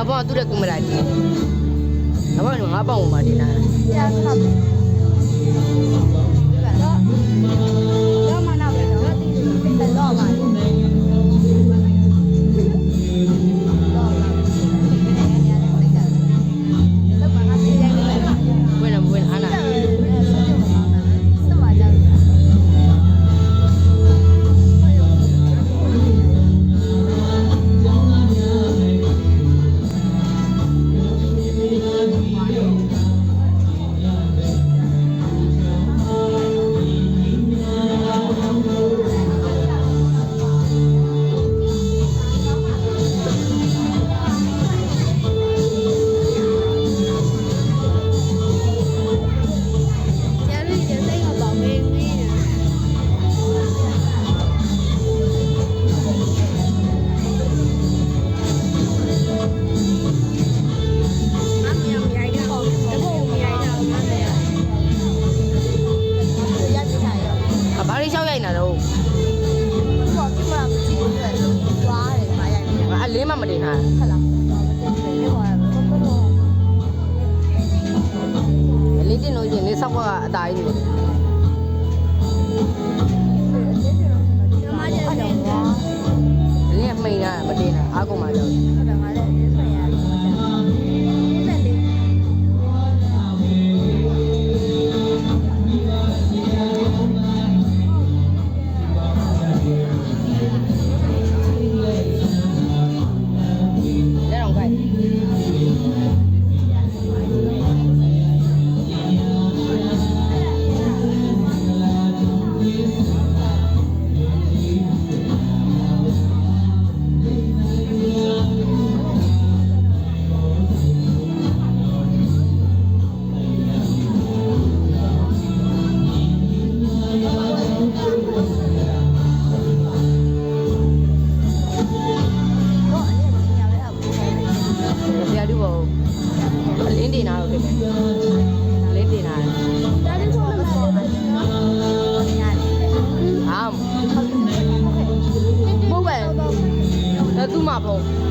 ဘောသူ့တဲ့ကူမလိုက်ဒီအဘောငါပေါင်းမှာတင်လာကြာခပ်တော့မနာပဲတော့ဒီလိုတော့ပါလေးမမတင်ထားဟုတ်လားလေးတင်လို့ရင်လေးဆောက်ကအတားကြီးနေလေးမိန်တာမတင်တာအားကုန်ပါတော့ဟုတ်တယ်ငါလည်းလေးဆွေလင်းတင်တာတော့တယ်လင်းတင်တာဒါလေးဆိုမဆောဟာဘုတ်ပဲသူ့မှာဘုံ